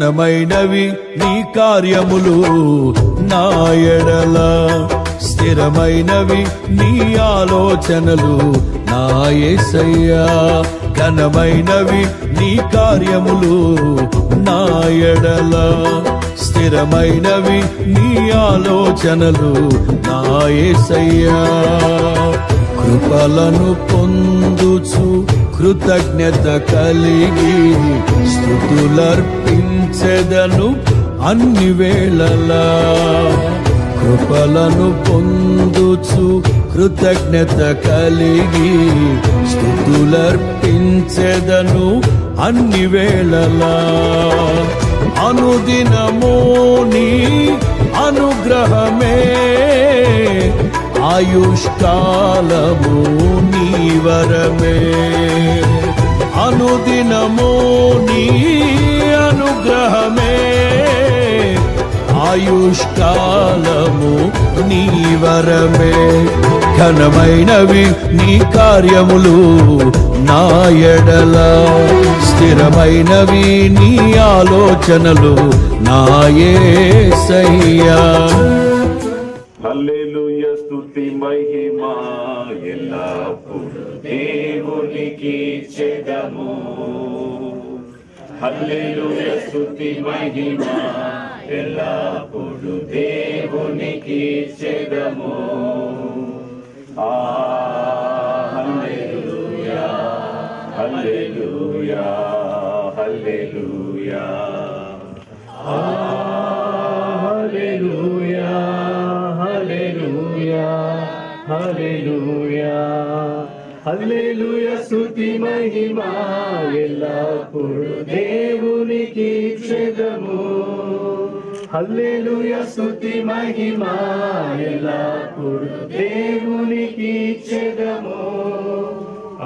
ఘనమైనవి నీ కార్యములు నా ఎడల, స్థిరమైనవి నీ ఆలోచనలు నా యేసయ్యా. ఘనమైనవి నీ కార్యములు నా ఎడల, స్థిరమైనవి నీ ఆలోచనలు నా యేసయ్యా. కృపలను పొందుచు కృతజ్ఞత కలిగి స్తుతులర్పించెదను అన్ని వేళలా. కృపలను పొందుచు కృతజ్ఞత కలిగి స్తుతులర్పించెదను అన్ని వేళలా. అనుదినము నీ అనుగ్రహమే, ఆయుష్కాలము నీ వరమే. అనుదినము నీ అనుగ్రహమే, ఆయుష్కాలము నీ వరమే. ఘనమైనవి నీ కార్యములు నా ఎడల, స్థిరమైనవి నీ ఆలోచనలు నా యేసయ్యా. హల్లెలూయా, స్తుతి మహిమా ఎల్లప్పుడూ దేవునికి చెదము. హల్లెలూయా, స్తుతి మహిమా ఎల్లప్పుడూ దేవునికి చెదము. హల్లెలూయా, హల్లెలూయా, హల్లెలూయా, హల్లెలూయా, హల్లెలూయా, హల్లెలూయా, హల్లెలూయా. స్తుతి మహిమా ఎల్లప్పుడూ దేవునికి చెదము. హల్లెలూయా, స్తుతి మహిమా ఎల్లప్పుడూ దేవునికి చెదము.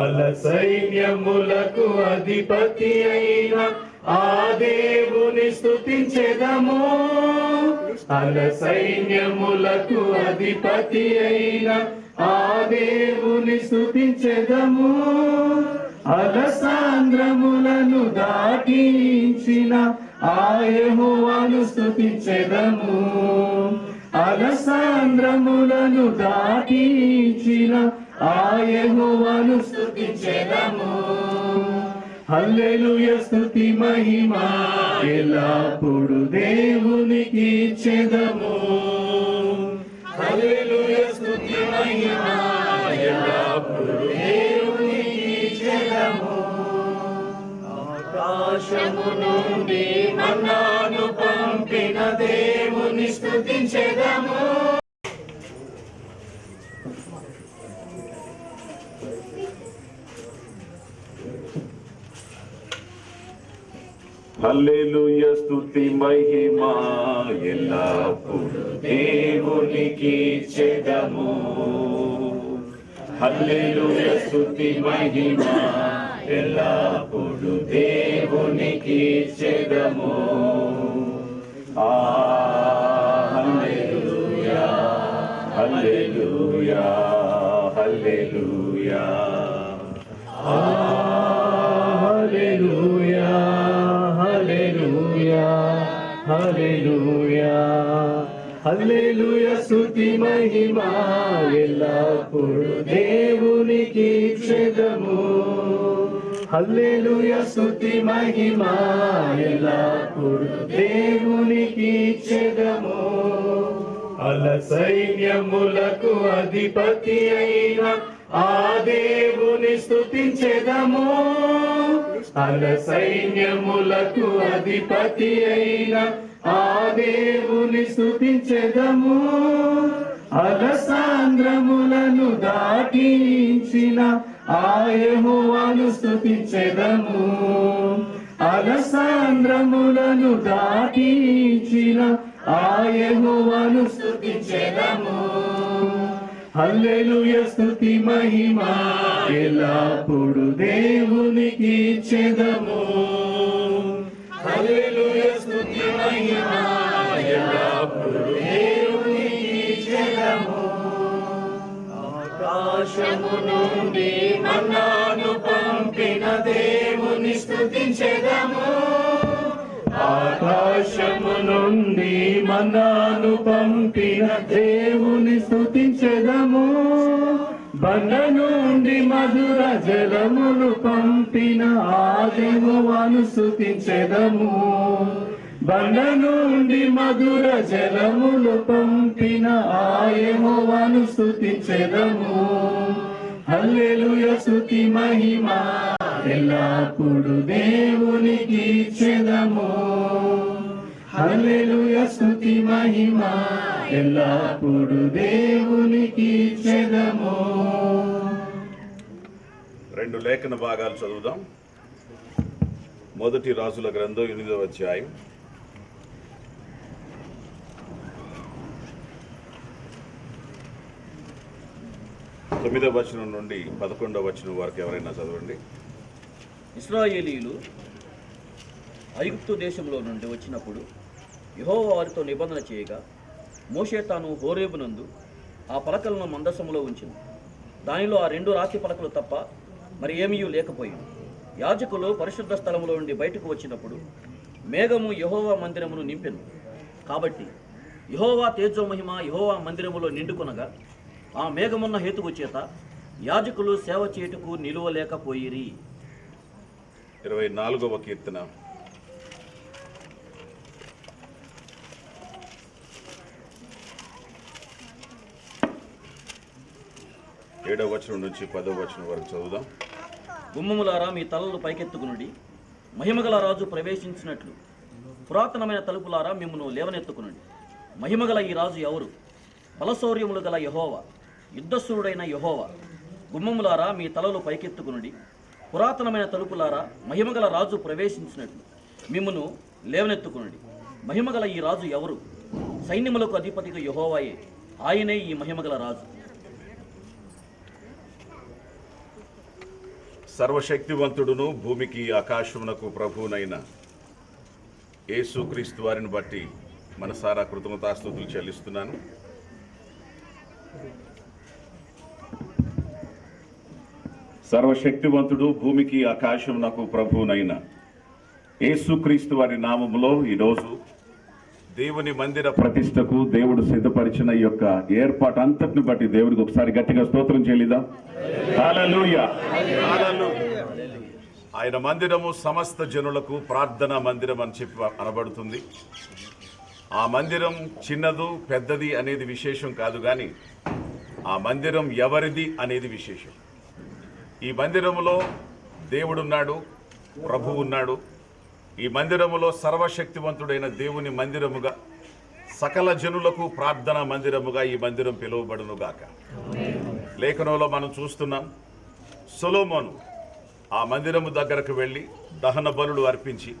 అల సైన్యములకు అధిపతి అయిన ఆ దేవుని స్తుతించెదము. అల సైన్యములకు అధిపతి అయిన ఆ దేవుని స్తుతించెదము. అల సాంద్రములను దాటించిన ఆ యెహోవాను స్తుతించెదము. అల సాంద్రములను దాటించిన ఆ యెహోవాను స్తుతించెదము. హల్లెలూయా, స్తుతి మహిమా ఎల్లప్పుడూ దేవునికి చెదము. హల్లెలూయా, స్తుతి మహిమా ఎల్లప్పుడూ దేవునికి చెదము. ఆకాశము నుండి మన్నాను పంపిన దేవుని స్తుతించెదము. హల్లెలూయా, స్తుతి మహిమా ఎల్లప్పుడూ దేవునికి చెదము. హల్లెలూయా, స్తుతి మహిమా ఎల్లప్పుడూ దేవునికి చెదము. హల్లెలూయా, హల్లెలూయా, హల్లెలూయా, హల్లెలూయా, హల్లెలూయా, హల్లెలూయా, హల్లెలూయా. స్తుతి మహిమా ఎల్లప్పుడూ దేవునికి చెదము. హల్లెలూయా, స్తుతి మహిమా ఎల్లప్పుడూ దేవునికి చెదము. అల సైన్యములకు అధిపతి అయిన ఆ దేవుని స్తుతించెదము. అల సైన్యములకు అధిపతి అయిన ఆ దేవుని స్తుతించెదము. అల సాంద్రములను దాటించిన ఆ యెహోవాను స్తుతించెదము. అల సాంద్రములను దాటించిన ఆ యెహోవాను స్తుతించెదము. హల్లెలూయా, స్తుతి మహిమా ఎల్లప్పుడూ దేవునికి చెదము. హల్లెలూయా, స్తుతి మహిమా ఎల్లప్పుడూ దేవునికి చెదము. ఆకాశము నుండి మన్నాను పంపిన దేవుని స్తుతించెదము. ఆకాశము నుండి మన్నాను పంపిన దేవుని స్తుతించెదము. బండ నుండి మధుర జలములు పంపిన ఆ యెహోవాను స్తుతించెదము. బండ నుండి మధుర జలములు పంపిన ఆ యెహోవాను స్తుతించెదము. హల్లెలూయా స్తుతి మహిమ ఎల్లప్పుడు దేవునికి ఇచ్చెదము. హల్లెలూయా స్తుతి మహిమ ఎల్లప్పుడు దేవునికి ఇచ్చెదము. రెండు లేఖన భాగాలు చదువుదాం. మొదటి రాజుల గ్రంథం 8వ అధ్యాయం 9వ వచనం నుండి 11వ వచనం వరకు ఎవరైనా చదవండి. ఇశ్రాయేలీయులు ఐగుప్తు దేశంలో నుండి వచ్చినప్పుడు యెహోవా వారితో నిబంధన చేయగా మోషే తాను హోరేబునందు ఆ పలకలను మందసములో ఉంచింది. దానిలో ఆ 2 రాతి పలకలు తప్ప మరి ఏమీ లేకపోయింది. యాజకులు పరిశుద్ధ స్థలములో నుండి బయటకు వచ్చినప్పుడు మేఘము యెహోవా మందిరమును నింపెను. కాబట్టి యెహోవా తేజోమహిమ యెహోవా మందిరములో నిండుకొనగా ఆ మేఘమున్న హేతువు చేత యాజకులు సేవ చేయుటకు నిలువలేకపోయిరి. 24వ కీర్తన 7వ వచనం నుంచి 10వ వచనం వరకు చదువుదాం. గుమ్మములారా మీ తలలు పైకెత్తుకునుడి, మహిమగల రాజు ప్రవేశించినట్లు పురాతనమైన తలుపులారా మిమ్మును లేవనెత్తుకునుడి. మహిమగల ఈ రాజు ఎవరు? బలశౌర్యములు గల యెహోవా, యుద్ధశూరుడైన యెహోవా. గుమ్మములారా మీ తలలు పైకెత్తుకునుడి, పురాతనమైన తలుపులారా మహిమగల రాజు ప్రవేశించినట్లు మిమ్మును లేవనెత్తుకునుడి. మహిమగల ఈ రాజు ఎవరు? సైన్యములకు అధిపతిగా యెహోవాయే, ఆయనే ఈ మహిమగల రాజు. సర్వశక్తివంతుడును భూమికి ఆకాశమునకు ప్రభువునైన యేసుక్రీస్తు వారిని బట్టి మనసారా కృతజ్ఞతాస్తుతులు చెల్లిస్తున్నాను. సర్వశక్తివంతుడు భూమికి ఆకాశమునకు ప్రభువునైన యేసుక్రీస్తు వారి నామములో ఈరోజు దేవుని మందిర ప్రతిష్టకు దేవుడు సిద్ధపరిచిన ఈ యొక్క ఏర్పాటు అంతటిని బట్టి దేవుడికి ఒకసారి గట్టిగా స్తోత్రం చెల్లిద్దాం. హల్లెలూయా. ఆయన మందిరము సమస్త జనులకు ప్రార్థనా మందిరం అని చెప్పి అనబడుతుంది. ఆ మందిరం చిన్నదు పెద్దది అనేది విశేషం కాదు, కానీ ఆ మందిరం ఎవరిది అనేది విశేషం. ఈ మందిరములో దేవుడున్నాడు, ప్రభువు ఉన్నాడు. ఈ మందిరములో సర్వశక్తివంతుడైన దేవుని మందిరముగా, సకల జనులకు ప్రార్థనా మందిరముగా ఈ మందిరం పిలువబడునుగాక. లేఖనంలో మనం చూస్తున్నాం, సొలొమోను ఆ మందిరము దగ్గరకు వెళ్ళి దహన బలులు అర్పించి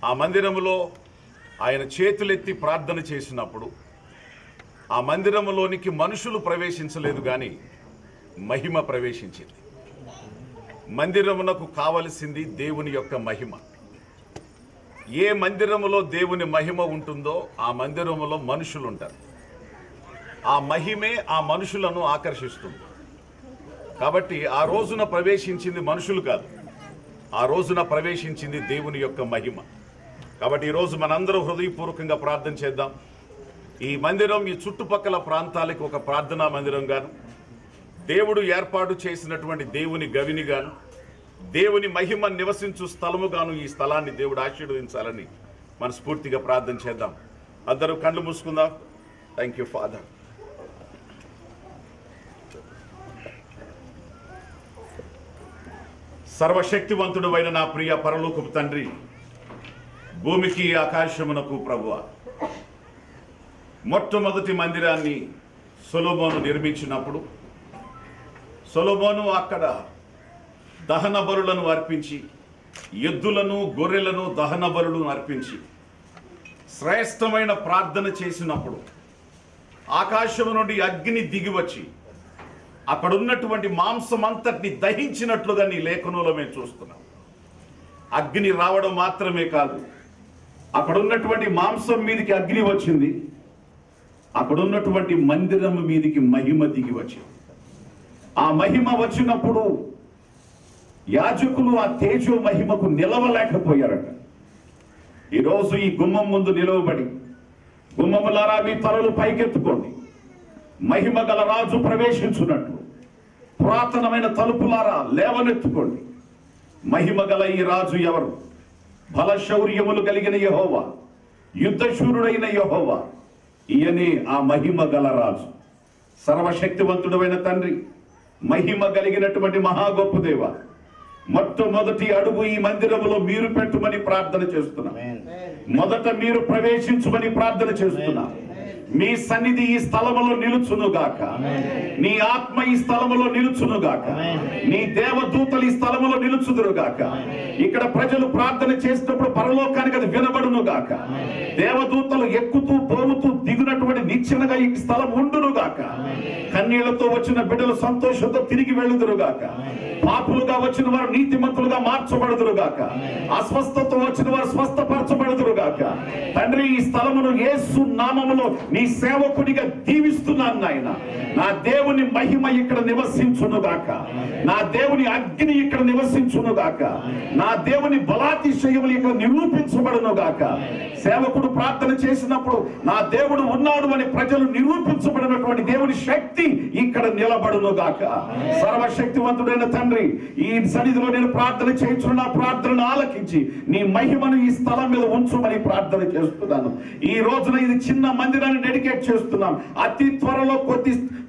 ఆ మందిరములో ఆయన చేతులెత్తి ప్రార్థన చేసినప్పుడు ఆ మందిరములోనికి మనుషులు ప్రవేశించలేదు, కానీ మహిమ ప్రవేశించింది. మందిరమునకు కావలసింది దేవుని యొక్క మహిమ. ఏ మందిరములో దేవుని మహిమ ఉంటుందో ఆ మందిరములో మనుషులు ఉంటారు. ఆ మహిమే ఆ మనుషులను ఆకర్షిస్తుంది. కాబట్టి ఆ రోజున ప్రవేశించింది మనుషులు కాదు, ఆ రోజున ప్రవేశించింది దేవుని యొక్క మహిమ. కాబట్టి ఈరోజు మనందరూ హృదయపూర్వకంగా ప్రార్థన చేద్దాం. ఈ మందిరం ఈ చుట్టుపక్కల ప్రాంతాలకు ఒక ప్రార్థనా మందిరం గాను, దేవుడు ఏర్పాటు చేసినటువంటి దేవుని గవిని గాను, దేవుని మహిమ నివసించు స్థలముగాను ఈ స్థలాన్ని దేవుడు ఆశీర్వదించాలని మనస్ఫూర్తిగా ప్రార్థన చేద్దాం. అందరూ కళ్ళు మూసుకుందాం. Thank you father. సర్వశక్తివంతుడు అయిన నా ప్రియ పరలోకపు తండ్రి, భూమికి ఆకాశమునకు ప్రభువా, మొట్టమొదటి మందిరాన్ని సొలొమోను నిర్మించినప్పుడు సొలొమోను అక్కడ దహన బలులను అర్పించి, ఎద్దులను గొర్రెలను దహన బలులను అర్పించి శ్రేష్టమైన ప్రార్థన చేసినప్పుడు ఆకాశము నుండి అగ్ని దిగివచ్చి అక్కడున్నటువంటి మాంసం అంతటిని దహించినట్లుగా నీ లేఖనంలో మేము చూస్తున్నాం. అగ్ని రావడం మాత్రమే కాదు, అక్కడున్నటువంటి మాంసం మీదికి అగ్ని వచ్చింది, అక్కడున్నటువంటి మందిరం మీదికి మహిమ దిగి వచ్చింది. ఆ మహిమ వచ్చినప్పుడు యాజకులు ఆ తేజో మహిమకు నిలవలేకపోయారట. ఈరోజు ఈ గుమ్మం ముందు నిలవబడి, గుమ్మములారా మీ తలలు పైకెత్తుకోండి, మహిమ గల రాజు ప్రవేశించున్నట్టు పురాతనమైన తలుపులారా లేవనెత్తుకోండి. మహిమ గల ఈ రాజు ఎవరు? బలశౌర్యములు కలిగిన యెహోవా, యుద్ధశూరుడైన యెహోవా, ఈయనే ఆ మహిమ గల రాజు. సర్వశక్తివంతుడైన తండ్రి, మహిమ కలిగినటువంటి మహా గొప్ప దేవ, మొట్టమొదటి అడుగు ఈ మందిరములో మీరు పెట్టుమని ప్రార్థన చేస్తున్నాం. మొదట మీరు ప్రవేశించుమని ప్రార్థన చేస్తున్నాం. మీ సన్నిధి ఈ స్థలములో నిలుచునుగాక, నీ ఆత్మ ఈ స్థలములో నిలుచునుగాక, నీ దేవదూతలు ఈ స్థలములో నిలుచుదురుగాక. ఇక్కడ ప్రజలు ప్రార్థన చేసినప్పుడు పరలోకానికి అది వినబడునుగాక. దేవదూతలు ఎక్కుతూ పోవుతూ దిగునటువంటి నిచ్చెనగా ఈ స్థలం ఉండునుగాక. కన్నీళ్లతో వచ్చిన బిడ్డలు సంతోషంతో తిరిగి వెళ్ళుదురుగాక. పాపులుగా వచ్చిన వారు నీతిమంతులుగా మార్చబడుదురుగాక. అస్వస్థతో వచ్చిన వారు స్వస్థపరచబడుదురుగాక. తండ్రి, ఈ స్థలమును యేసు నామములో నీ సేవకునిగా దీవిస్తున్నాను నాయన. నా దేవుని మహిమ ఇక్కడ నివసించునుగాక, నా దేవుని అగ్ని ఇక్కడ నివసించునుగాక, నా దేవుని బలాతిశయములు ఇక్కడ నిరూపించబడునుగాక. సేవకుడు ప్రార్థన చేసినప్పుడు నా దేవుడు ఉన్నాడు అని ప్రజలు నిరూపించబడినటువంటి దేవుని శక్తి ఇక్కడ నిలబడునుగాక. సర్వశక్తివంతుడైన తండ్రి, ఈ సన్నిధిలో నేను ప్రార్థన చేయించు, నా ప్రార్థనను ఆలకించి నీ మహిమను ఈ స్థలం మీద ఉంచుమని ప్రార్థన చేస్తున్నాను. ఈ రోజున ఇది చిన్న మందిరాన్ని డెడికేట్ చేస్తున్నాం. అతి త్వరలో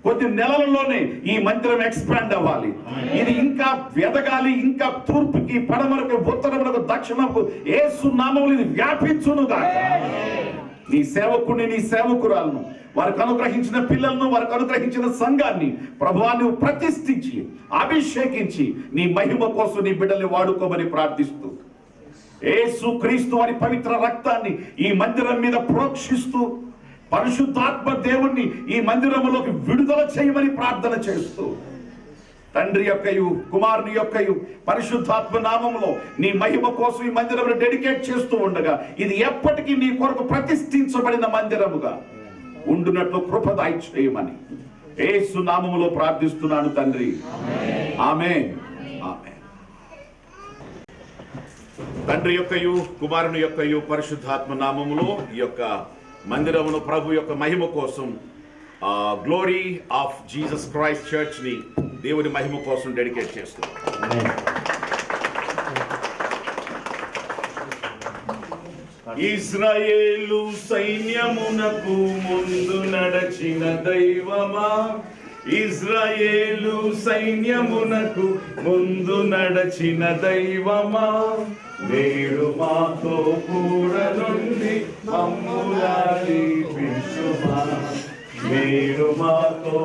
కొద్ది నెలలలోనే ఈ మందిరం ఎక్స్పాండ్ అవ్వాలి. ఇది ఇంకా ఎదగాలి, ఇంకా తూర్పుకి, పడమరకు, ఉత్తరములకు, దక్షిణకు యేసు నామములో ఇది వ్యాపించునుగాక. నీ సేవకుని, నీ సేవకురాలను, వారికి అనుగ్రహించిన పిల్లలను, వారికి అనుగ్రహించిన సంఘాన్ని ప్రభువా నువ్వు ప్రతిష్ఠించి అభిషేకించి నీ మహిమ కోసం నీ బిడ్డల్ని వాడుకోమని ప్రార్థిస్తూ, యేసు క్రీస్తు వారి పవిత్ర రక్తాన్ని ఈ మందిరం మీద ప్రోక్షిస్తూ, పరిశుద్ధాత్మ దేవుణ్ణి ఈ మందిరములోకి విడుదల చేయమని ప్రార్థన చేస్తూ, తండ్రి యొక్కయు కుమారుని యొక్కయు పరిశుద్ధాత్మ నామములో నీ మహిమ కోసం ఈ మందిరమును డెడికేట్ చేస్తూ ఉండగా ఇది ఎప్పటికీ నీ కొరకు ప్రతిష్ఠించబడిన మందిరముగా ఉండునట్లు కృప దయచేయమని యేసు నామములో ప్రార్థిస్తున్నాను తండ్రి. ఆమేన్. ఆమేన్. తండ్రి యొక్కయు కుమారుని యొక్కయు పరిశుద్ధాత్మ నామములో ఈ యొక్క మందిరమును ప్రభు యొక్క మహిమ కోసం, glory of Jesus Christ church ని దేవుని మహిమ కోసం డెడికేట్ చేస్తున్నాం. ఇశ్రాయేలు సైన్యమునకు ముందు నడచిన దైవమా, ఇశ్రాయేలు సైన్యమునకు ముందు నడచిన దైవమా, నేడు మాతో కూడా నుండి మమ్ములాలి పిలుచుమా, నేడు మాతో